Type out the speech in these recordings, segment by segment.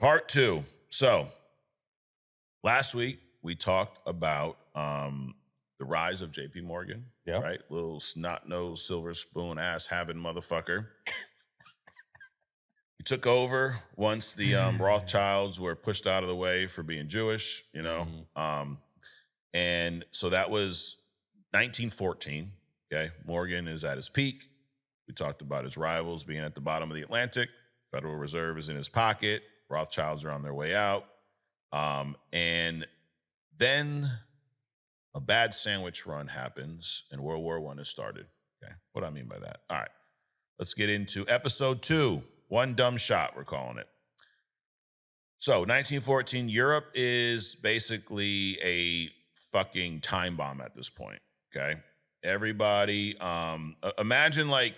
Part 2. So last week we talked about the rise of JP Morgan, right? Little snot-nosed, silver spoon ass having motherfucker. He took over once the Rothschilds were pushed out of the way for being Jewish, you know. And so that was 1914. Okay, Morgan is at his peak. We talked about his rivals being at the bottom of the Atlantic. Federal Reserve is in his pocket. Rothschilds are on their way out. And then a bad sandwich run happens and World War I is started. Okay, what do I mean by that? All right, let's get into episode 2. One dumb shot, we're calling it. So 1914, Europe is basically a fucking time bomb at this point, okay? Everybody, imagine like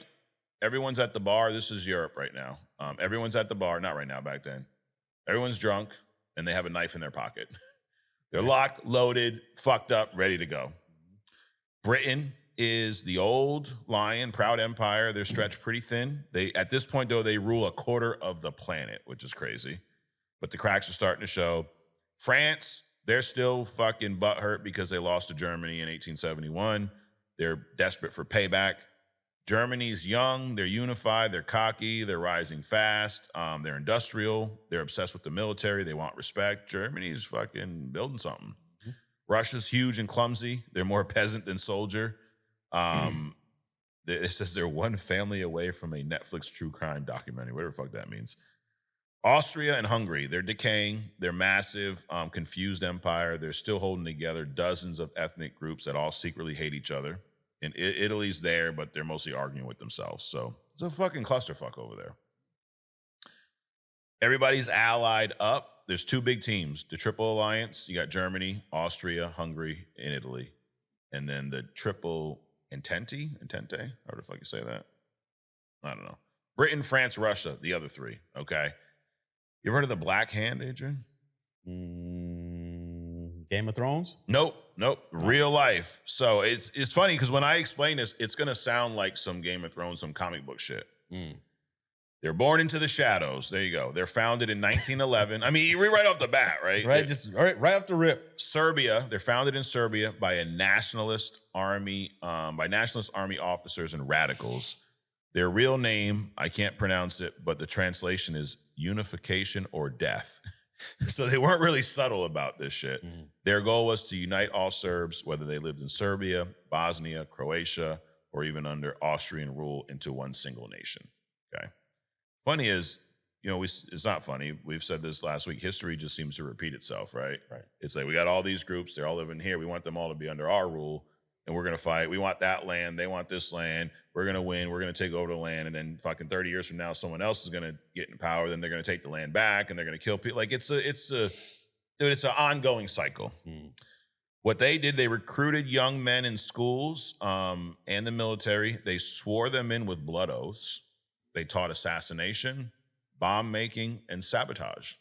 everyone's at the bar. This is Europe right now. Everyone's at the bar, not right now, back then. Everyone's drunk and they have a knife in their pocket. They're locked, loaded, fucked up, ready to go. Britain is the old lion, proud empire. They're stretched pretty thin. They, at this point, though, they rule a quarter of the planet, which is crazy. But the cracks are starting to show. France, they're still fucking butthurt because they lost to Germany in 1871. They're desperate for payback. Germany's young, they're unified, they're cocky, they're rising fast, they're industrial, they're obsessed with the military, they want respect. Germany's fucking building something. Russia's huge and clumsy. They're more peasant than soldier. It says they're one family away from a Netflix true crime documentary, whatever the fuck that means. Austria and Hungary, they're decaying. They're massive, confused empire. They're still holding together dozens of ethnic groups that all secretly hate each other. And Italy's there, but they're mostly arguing with themselves. So it's a fucking clusterfuck over there. Everybody's allied up. There's 2 big teams. The Triple Alliance, you got Germany, Austria, Hungary, and Italy. And then the Triple Entente, how the fuck you say that? I don't know. Britain, France, Russia, the other 3, okay? You ever heard of the Black Hand, Adrian? Game of Thrones? Nope. Real life. So it's funny because when I explain this, it's going to sound like some Game of Thrones, some comic book shit. They're born into the shadows. There you go. They're founded in 1911. I mean, you read right off the bat, right? Right, just right off the rip. Serbia. They're founded in Serbia by a nationalist army, by nationalist army officers and radicals. Their real name, I can't pronounce it, but the translation is unification or death. So they weren't really subtle about this shit. Their goal was to unite all Serbs, whether they lived in Serbia, Bosnia, Croatia, or even under Austrian rule, into one single nation. Okay. Funny is, you know, it's not funny. We've said this last week. History just seems to repeat itself, right? Right. It's like we got all these groups. They're all living here. We want them all to be under our rule. And we're going to fight. We want that land. They want this land. We're going to win. We're going to take over the land. And then fucking 30 years from now, someone else is going to get in power. Then they're going to take the land back and they're going to kill people. Like it's an ongoing cycle. What they did, they recruited young men in schools and the military. They swore them in with blood oaths. They taught assassination, bomb making, and sabotage.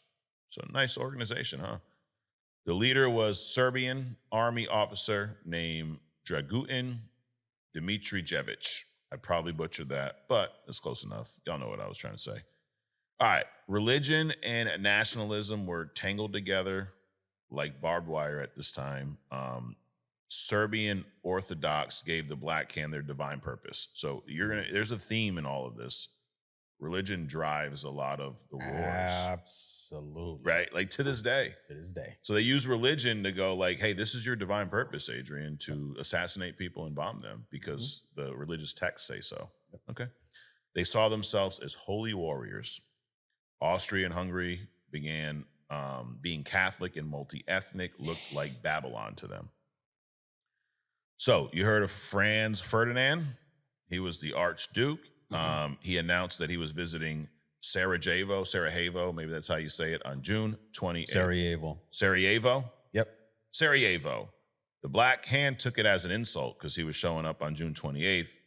So nice organization, huh? The leader was Serbian army officer named Dragutin Dimitrijevic. I probably butchered that, but it's close enough. Y'all know what I was trying to say. All right. Religion and nationalism were tangled together like barbed wire at this time. Serbian Orthodox gave the Black Hand their divine purpose. So there's a theme in all of this. Religion drives a lot of the wars. Absolutely. Right? Like to this day. So they use religion to go like, hey, this is your divine purpose, Adrian, to assassinate people and bomb them because the religious texts say so. Okay. They saw themselves as holy warriors. Austria and Hungary began being Catholic and multi-ethnic, looked like Babylon to them. So you heard of Franz Ferdinand? He was the Archduke. He announced that he was visiting Sarajevo, maybe that's how you say it, on June 28th. Sarajevo? Yep. Sarajevo. The Black Hand took it as an insult because he was showing up on June 28th.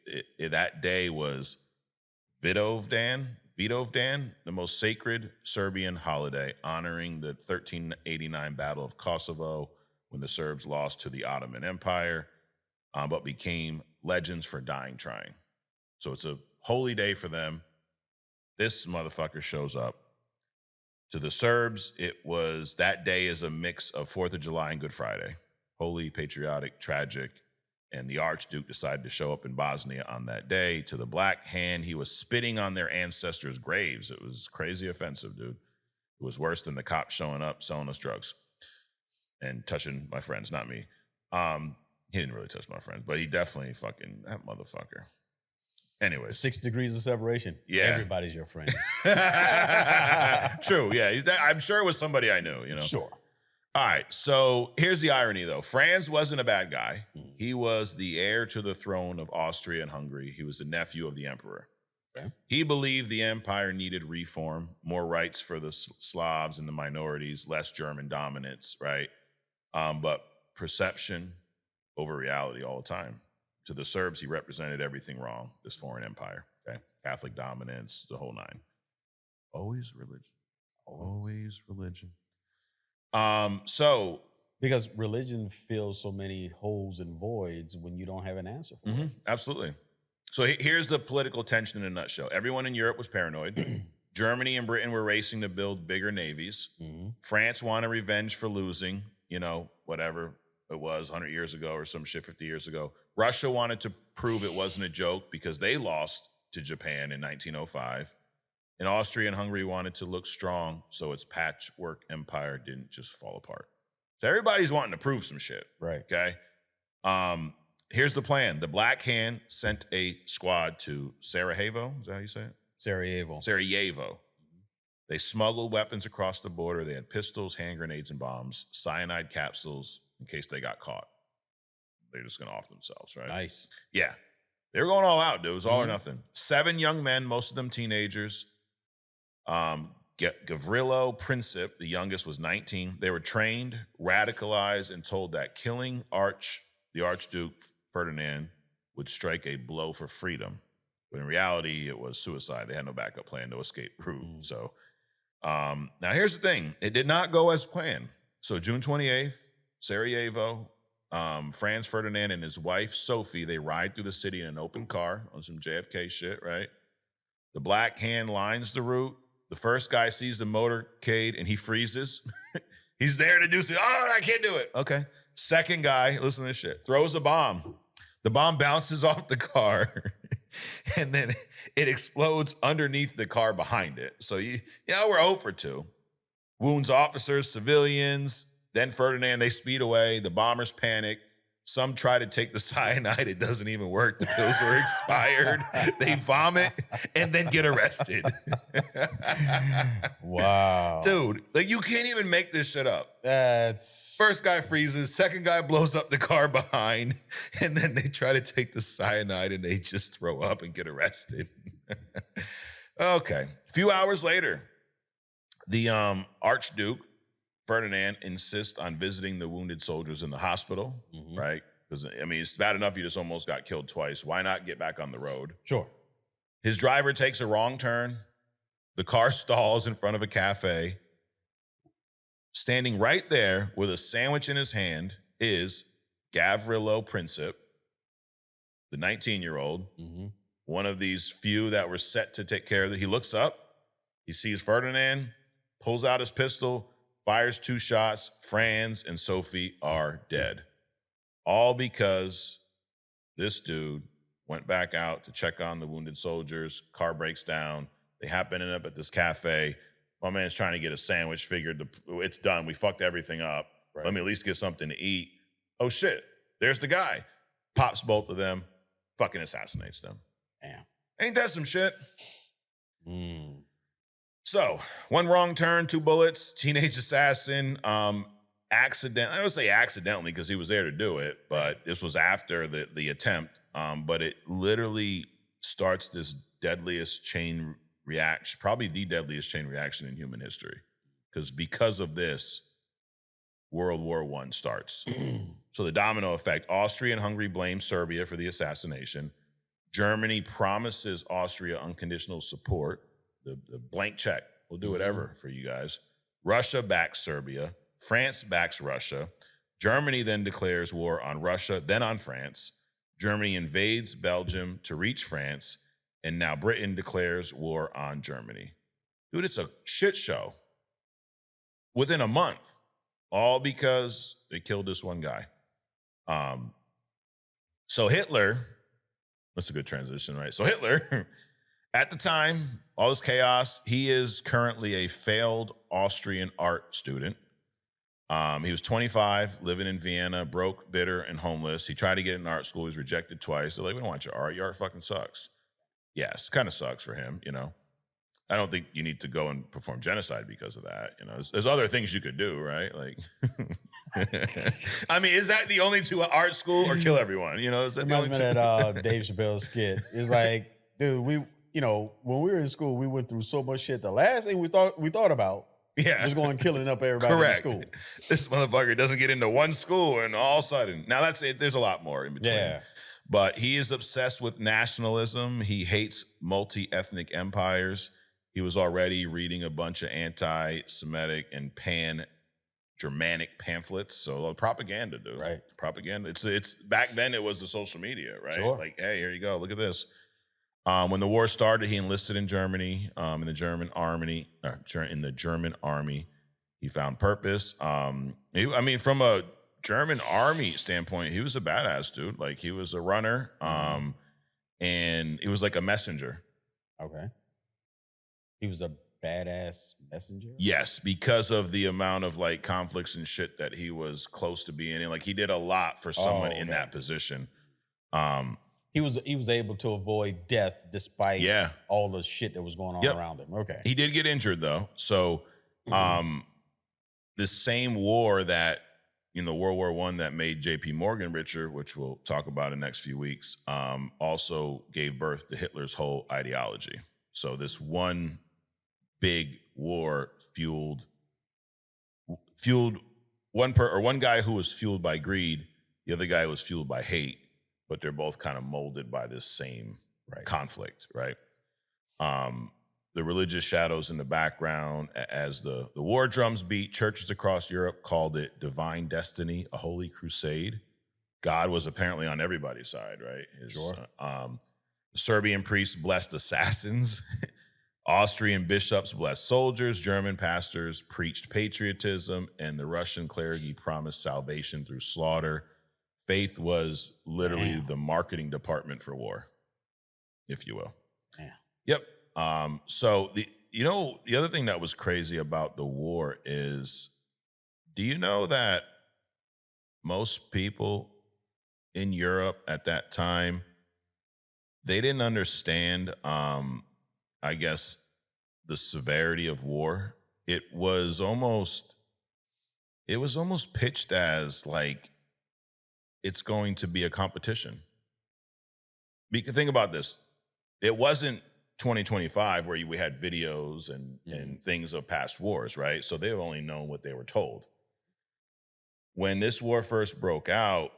That day was Vidovdan, the most sacred Serbian holiday, honoring the 1389 Battle of Kosovo when the Serbs lost to the Ottoman Empire, but became legends for dying trying. So it's a holy day for them. This motherfucker shows up To the Serbs, that day is a mix of 4th of July and Good Friday. Holy, patriotic, tragic. And the Archduke decided to show up in Bosnia on that day. To the Black Hand, he was spitting on their ancestors' graves. It was crazy offensive, dude. It was worse than the cops showing up, selling us drugs and touching my friends, not me. He didn't really touch my friends, but he definitely that motherfucker. Anyways. 6 degrees of separation. Yeah. Everybody's your friend. True, yeah. I'm sure it was somebody I knew, you know? Sure. All right, so here's the irony, though. Franz wasn't a bad guy. He was the heir to the throne of Austria and Hungary. He was the nephew of the emperor. Okay. He believed the empire needed reform, more rights for the Slavs and the minorities, less German dominance, right? But perception over reality all the time. To the Serbs, he represented everything wrong, this foreign empire, okay? Catholic dominance, the whole nine. Always religion. Always religion. Because religion fills so many holes and voids when you don't have an answer for it. Absolutely. So here's the political tension in a nutshell. Everyone in Europe was paranoid. Germany and Britain were racing to build bigger navies. France wanted revenge for losing, whatever it was 100 years ago or some shit 50 years ago. Russia wanted to prove it wasn't a joke because they lost to Japan in 1905. And Austria and Hungary wanted to look strong so its patchwork empire didn't just fall apart. So everybody's wanting to prove some shit. Right. Okay. Here's the plan. The Black Hand sent a squad to Sarajevo. Is that how you say it? Sarajevo. They smuggled weapons across the border. They had pistols, hand grenades, and bombs, cyanide capsules in case they got caught. They're just going to off themselves, right? Nice. Yeah. They were going all out, dude. It was all or nothing. 7 young men, most of them teenagers. Gavrilo Princip, the youngest, was 19. They were trained, radicalized, and told that killing the Archduke Ferdinand would strike a blow for freedom. But in reality, it was suicide. They had no backup plan, no escape route. So now here's the thing. It did not go as planned. So June 28th, Sarajevo, Franz Ferdinand and his wife, Sophie, they ride through the city in an open car on some JFK shit, right? The Black Hand lines the route. The first guy sees the motorcade and he freezes. He's there to do something. Oh, I can't do it. Okay. Second guy, listen to this shit, throws a bomb. The bomb bounces off the car and then it explodes underneath the car behind it. So we're 0 for 2. Wounds officers, civilians. Then Ferdinand, they speed away. The bombers panic. Some try to take the cyanide. It doesn't even work. The pills are expired. They vomit and then get arrested. Wow. Dude, you can't even make this shit up. That's... First guy freezes. Second guy blows up the car behind. And then they try to take the cyanide and they just throw up and get arrested. Okay. A few hours later, the Archduke Ferdinand insists on visiting the wounded soldiers in the hospital, right? Because, it's bad enough you just almost got killed twice. Why not get back on the road? Sure. His driver takes a wrong turn. The car stalls in front of a cafe. Standing right there with a sandwich in his hand is Gavrilo Princip, the 19-year-old, one of these few that were set to take care of it. He looks up. He sees Ferdinand, pulls out his pistol, fires 2 shots. Franz and Sophie are dead. All because this dude went back out to check on the wounded soldiers. Car breaks down. They happen to end up at this cafe. My man's trying to get a sandwich. Figured it's done. We fucked everything up. Right. Let me at least get something to eat. Oh, shit. There's the guy. Pops both of them. Fucking assassinates them. Damn. Ain't that some shit? So, 1 wrong turn, 2 bullets, teenage assassin, I would say accidentally because he was there to do it, but this was after the attempt. But it literally starts this deadliest chain reaction, probably the deadliest chain reaction in human history. Because of this, World War I starts. So the domino effect, Austria and Hungary blame Serbia for the assassination. Germany promises Austria unconditional support. The blank check. We'll do whatever for you guys. Russia backs Serbia. France backs Russia. Germany then declares war on Russia, then on France. Germany invades Belgium to reach France. And now Britain declares war on Germany. Dude, it's a shit show. within a month, all because they killed this one guy. So Hitler, that's a good transition, right? So Hitler, at the time, all this chaos, he is currently a failed Austrian art student. He was 25, living in Vienna, broke, bitter, and homeless. He tried to get into art school. He was rejected twice. They're like, we don't want your art. Your art fucking sucks. Yes, kind of sucks for him, you know. I don't think you need to go and perform genocide because of that. You know, there's other things you could do, right? Like, I mean, is that the only two art school or kill everyone? You know, is that the only Reminds me two? of that Dave Chappelle skit. It's like, dude, when we were in school, we went through so much shit. The last thing we thought about was going killing up everybody Correct. in school. This motherfucker doesn't get into one school and all of a sudden, now that's it. There's a lot more in between. Yeah. But he is obsessed with nationalism. He hates multi-ethnic empires. He was already reading a bunch of anti-Semitic and pan-Germanic pamphlets. So propaganda, dude. Right. Propaganda. It's back then it was the social media, right? Sure. Like, hey, here you go. Look at this. When the war started, he enlisted in Germany, in the German army. He found purpose. From a German army standpoint, he was a badass dude. Like, he was a runner, and he was like a messenger. Okay. He was a badass messenger? Yes, because of the amount of like conflicts and shit that he was close to being in. Like, he did a lot for someone in that position. He was able to avoid death despite all the shit that was going on around him. Okay. He did get injured though. So the same war that, World War I that made J.P. Morgan richer, which we'll talk about in the next few weeks, also gave birth to Hitler's whole ideology. So this one big war fueled one guy who was fueled by greed, the other guy was fueled by hate, but they're both kind of molded by this same conflict, right? The religious shadows in the background as the war drums beat, churches across Europe called it divine destiny, a holy crusade. God was apparently on everybody's side, right? The Serbian priests blessed assassins. Austrian bishops blessed soldiers. German pastors preached patriotism, and the Russian clergy promised salvation through slaughter. Faith was literally the marketing department for war, if you will. Yeah. Yep. So the other thing that was crazy about the war is, do you know that most people in Europe at that time, they didn't understand, I guess, the severity of war? It was almost pitched as like it's going to be a competition. Think about this. It wasn't 2025 where we had videos and things of past wars, right? So they've only known what they were told. When this war first broke out,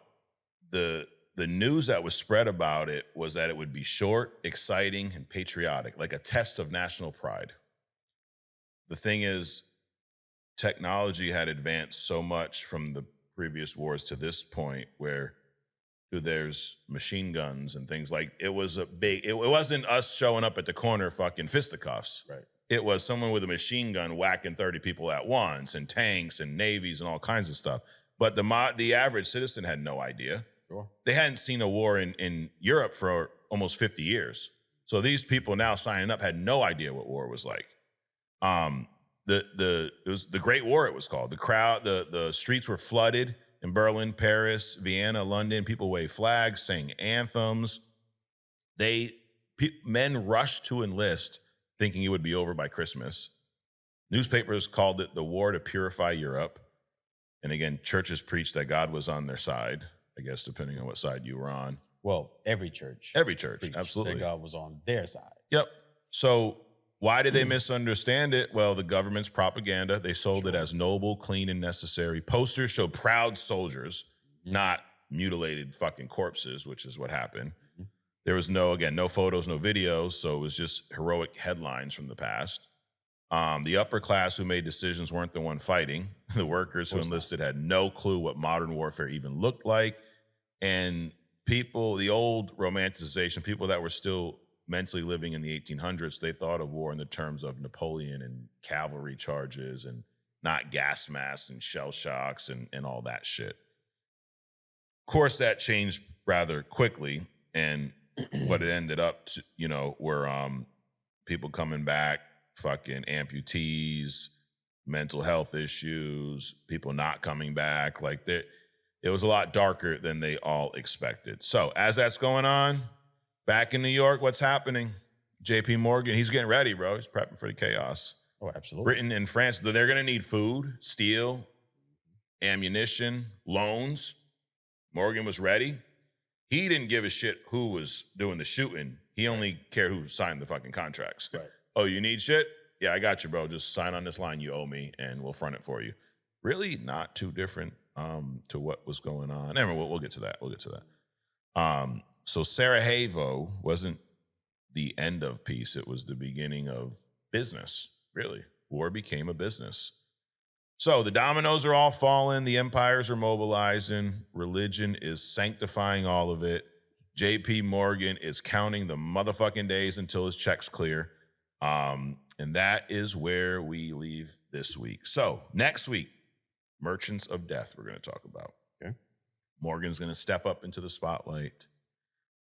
the news that was spread about it was that it would be short, exciting, and patriotic, like a test of national pride. The thing is, technology had advanced so much from the previous wars to this point where there's machine guns and things like it wasn't us showing up at the corner fucking fisticuffs. Right. It was someone with a machine gun whacking 30 people at once and tanks and navies and all kinds of stuff. But the average citizen had no idea. Sure. They hadn't seen a war in Europe for almost 50 years. So these people now signing up had no idea what war was like. It was the Great War, it was called. The streets were flooded in Berlin, Paris, Vienna, London. People waved flags, sang anthems. Men rushed to enlist thinking it would be over by Christmas. Newspapers called it the war to purify Europe. And again, churches preached that God was on their side, I guess, depending on what side you were on. Well, every church. Absolutely. That God was on their side. Yep. So why did they misunderstand it? Well, the government's propaganda. They sold it as noble, clean, and necessary. Posters showed proud soldiers, not mutilated fucking corpses, which is what happened. There was no photos, no videos, so it was just heroic headlines from the past. The upper class who made decisions weren't the one fighting. The workers who enlisted had no clue what modern warfare even looked like. And people, the old romanticization, people that were still mentally living in the 1800s, they thought of war in the terms of Napoleon and cavalry charges and not gas masks and shell shocks and all that shit. Of course, that changed rather quickly, and what it ended up to, were people coming back, fucking amputees, mental health issues, people not coming back. Like it was a lot darker than they all expected. So as that's going on, back in New York, what's happening? JP Morgan, he's getting ready, bro. He's prepping for the chaos. Oh, absolutely. Britain and France, they're going to need food, steel, ammunition, loans. Morgan was ready. He didn't give a shit who was doing the shooting. He only cared who signed the fucking contracts. Right. Oh, you need shit? Yeah, I got you, bro. Just sign on this line you owe me, and we'll front it for you. Really not too different to what was going on. Anyway, we'll get to that. We'll get to that. So Sarajevo wasn't the end of peace. It was the beginning of business, really. War became a business. So the dominoes are all falling. The empires are mobilizing. Religion is sanctifying all of it. JP Morgan is counting the motherfucking days until his check's clear. And that is where we leave this week. So next week, Merchants of Death we're going to talk about. Okay. Morgan's going to step up into the spotlight.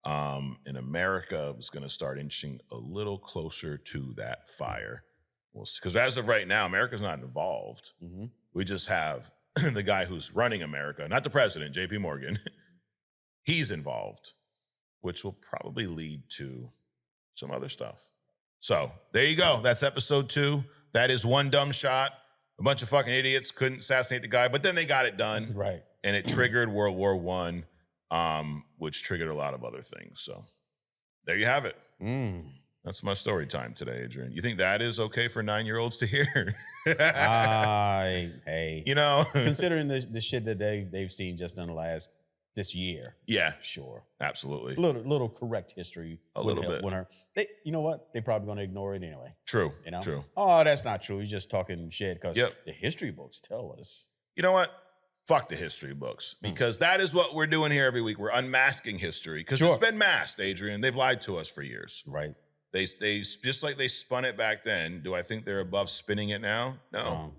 And America is going to start inching a little closer to that fire. Because as of right now, America's not involved. Mm-hmm. We just have the guy who's running America, not the president, JP Morgan. He's involved, which will probably lead to some other stuff. So there you go. That's episode 2. That is one dumb shot. A bunch of fucking idiots couldn't assassinate the guy, but then they got it done. Right. And it triggered World War I, which triggered a lot of other things. So there you have it. That's my story time today, Adrian. You think that is okay for 9-year-olds to hear? Hey. Considering the shit that they've seen just in this year. Yeah. Sure. Absolutely. Little correct history. A little bit. You know what? They're probably going to ignore it anyway. True. True. Oh, that's not true. He's just talking shit because the history books tell us. You know what? Fuck the history books, because that is what we're doing here every week. We're unmasking history because it's been masked, Adrian. They've lied to us for years. Right. They just like they spun it back then. Do I think they're above spinning it now? No.